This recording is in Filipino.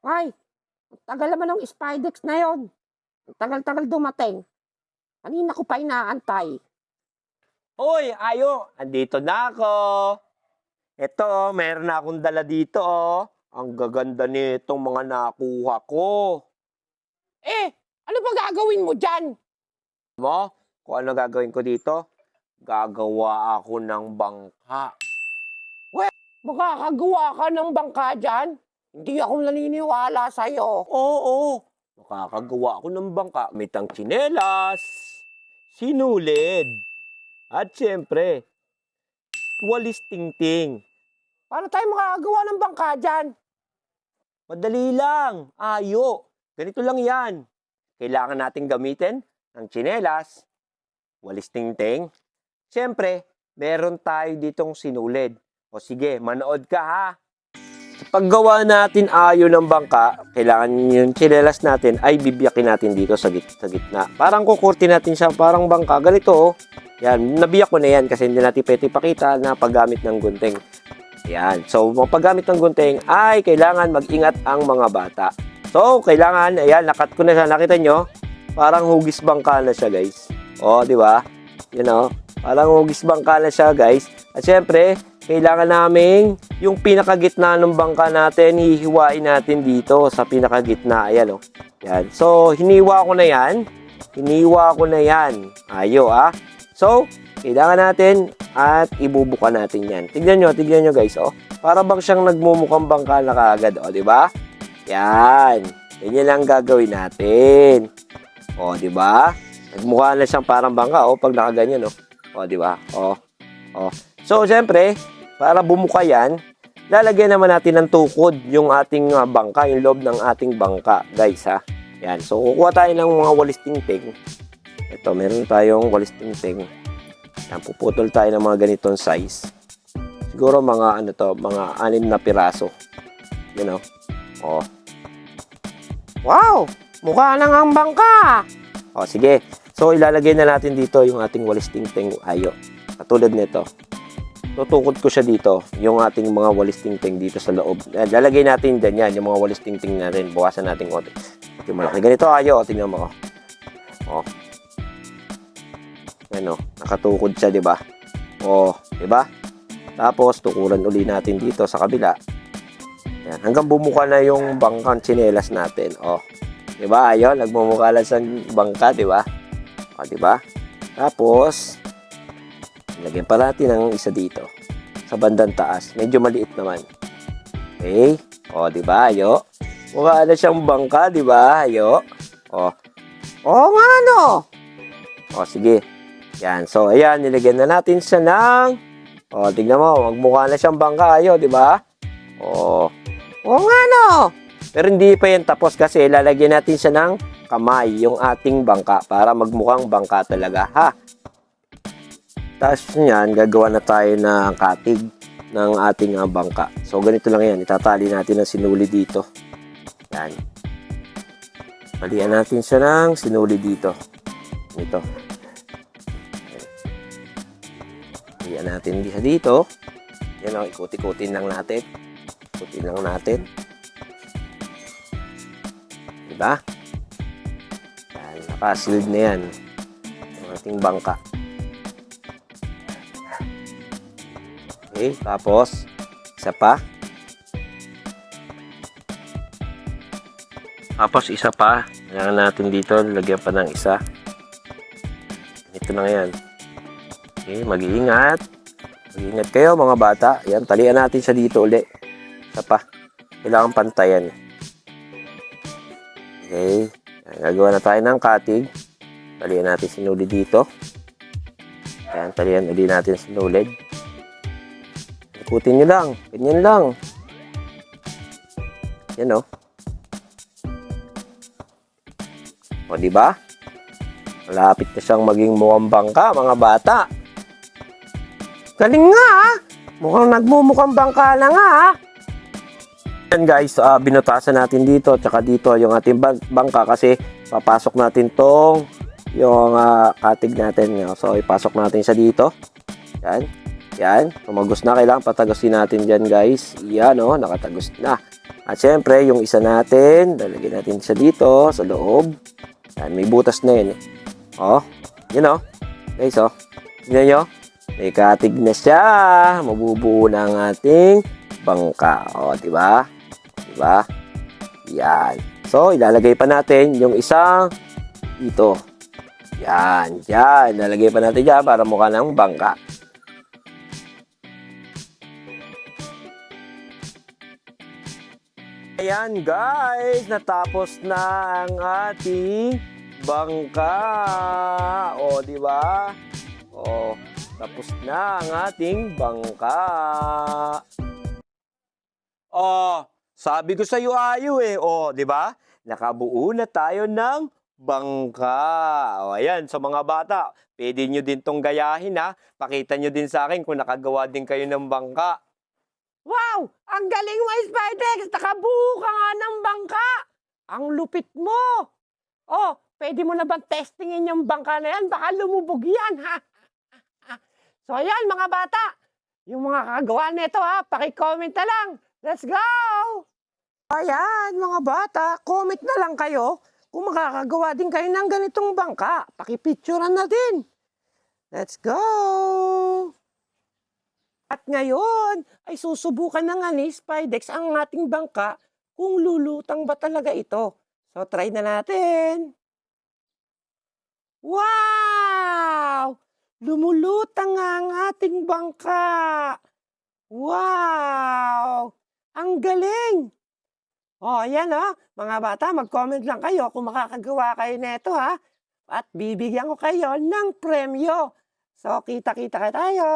Ay, ang tagal naman ng Spidex na yon. Ang tagal-tagal dumating. Kanina ko pa inaantay. Hoy, Ayo! Andito na ako. Ito, meron na akong dala dito, oh. Ang gaganda nitong mga nakuha ko. Eh, ano ba gagawin mo dyan? Mo, kung ano gagawin ko dito? Gagawa ako ng bangka. Makakagawa ka ng bangka dyan? Hindi ako naniniwala sa'yo. Oo, makakagawa ako ng bangka. May tang tsinelas, sinulid, at syempre, walis tingting. Paano tayo makakagawa ng bangka dyan? Madali lang, Ayo. Ganito lang yan. Kailangan nating gamitin ng tsinelas, walis tingting. Siyempre, meron tayo ditong sinulid. O sige, manood ka ha. Sa paggawa natin ayo ng bangka, kailangan yung tsinelas natin ay bibiyakin natin dito sa gitna. Parang kukurti natin siya, parang bangka. Ganito oh. Yan, nabiyak ko na yan kasi hindi natin pwede ipakita na paggamit ng gunting. Yan. So, paggamit ng gunting ay kailangan mag-ingat ang mga bata. So, kailangan, ayan, nakat ko na siya. Nakita nyo? Parang hugis bangka na siya, guys. O, di ba? You know? Parang hugis bangka na siya, guys. At syempre, kailangan namin yung pinakagitna ng bangka natin, hihiwain natin dito sa pinakagitna. Ayan, o. Yan. So, hiniwa ko na yan. Hiniwa ko na yan. Ayo, ah. So, kailangan natin at ibubuka natin yan. Tignan nyo guys, oh. Para bang siyang nagmumukhang bangka na kaagad, oh, di ba? Yan. Yan lang gagawin natin. Oh, di ba? Nagmukha na siyang parang bangka, oh, pag nakaganyan, oh. Oh, di ba? Oh. Oh. So, siyempre, para bumuka yan, lalagyan naman natin ng tukod yung ating bangka, yung loob ng ating bangka, guys, ha. Yan. So, kukuha tayo ng mga walis tingting. Ito, meron tayong walis tingting. Yan, puputol tayo ng mga ganitong size. Siguro mga ano to, mga 6 na piraso. You know? Oh. Wow! Mukha na nga ang bangka! Oh, sige. So, ilalagay na natin dito yung ating walis tingting ayo. Katulad nito. Tutukod ko siya dito, yung ating mga walis tingting dito sa loob. Lalagay natin dyan yan, yung mga walis tingting natin. Bukasan natin konti. Yung malaki. Ganito ayo, tingnan mo. Oh. Ano, nakatukod siya, 'di ba? Oh, 'di ba? Tapos tukuran uli natin dito sa kabila. Yan, hanggang bumuka na yung bangkang tsinelas natin. Oh. 'Di ba? Ayun, nagmumukha lang sa bangka, 'di ba? Oh, 'di ba? Tapos lagyan pa natin ng isa dito sa bandang taas. Medyo maliit naman. Okay? Oh, 'di ba? Ayo. Mukha na siyang bangka, 'di ba? Ayo. Oh. Oo nga no! Oh, sige. Yan. So, ayan, nilagyan na natin siya ng... O, tignan mo, magmukha na siyang bangka ayo, di ba? O. Oo nga no! Pero hindi pa yan tapos kasi lalagyan natin siya ng kamay, yung ating bangka, para magmukhang bangka talaga, ha? Tapos yan, gagawa na tayo ng katig ng ating bangka. So, ganito lang yan. Itatali natin ang sinuli dito. Yan. Palian natin siya ng sinuli dito. Ito. Iyan natin dito. Yan o, ikut-ikutin lang natin. Ikutin lang natin. Diba? Yan, naka-sealed na yan. Ang ating bangka. Okay, tapos, isa pa. Tapos, isa pa. Kailangan natin dito, lagyan pa ng isa. Ito na yan. Okay, mag-iingat. Mag-iingat kayo mga bata. Yan, talian natin siya dito uli. Isa pa. Kailangan pantayan. Okay. Yan, gagawa na tayo ng katig. Talian natin sinulid dito. Yan, talian uli natin sinulid. Ikutin nyo lang. Ganyan lang. Yan o. O, diba? Malapit na siyang maging mukhang bangka, mga bata. Galing nga ha! Mukhang nagmumukhang bangka na nga ha! Yan guys, binutasan natin dito, tsaka dito yung ating bangka kasi papasok natin tong yung katig natin. So, ipasok natin siya dito. Yan. Yan, tumagos na. Kailangan patagosin natin dyan, guys. Yan, oh, nakatagos na. At syempre, yung isa natin, lalagyan natin siya dito, sa loob. Yan, may butas na yun. Oh, yun, oh. Guys, oh. Tignan nyo. May katig na siya. Mabubuo na ang ating bangka. O, diba? Diba? Yan. So, ilalagay pa natin yung isang dito. Yan. Yan. Ilalagay pa natin dyan para mukha ng bangka. Ayan, guys. Natapos na ang ating bangka. O, diba? O, tapos na ang ating bangka. Oh, sabi ko sa iyo ayo eh. Oh, 'di ba? Nakabuo na tayo ng bangka. Oh, ayan sa mga bata. Pwede nyo din tong gayahin ha. Pakita nyo din sa akin kung nakagawa din kayo ng bangka. Wow! Ang galing mo, Spidex! Nakabuo ka nga ng bangka! Ang lupit mo! Oh, pwede mo na bang testingin yung bangka na yan? Baka lumubog yan, ha? So, ayan, mga bata. Yung mga kagawa nito, ha? Paki-comment na lang. Let's go! Ayan, mga bata. Comment na lang kayo kung makakagawa din kayo ng ganitong bangka. Paki-picturean na din. Let's go! At ngayon, ay susubukan na nga ni Spidex ang ating bangka kung lulutang ba talaga ito. So, try na natin. Wow! Lumulutang nga ang ating bangka. Wow! Ang galing! O, ayan o. Mga bata, mag-comment lang kayo kung makakagawa kayo nito ha. At bibigyan ko kayo ng premyo. So, kita-kita tayo.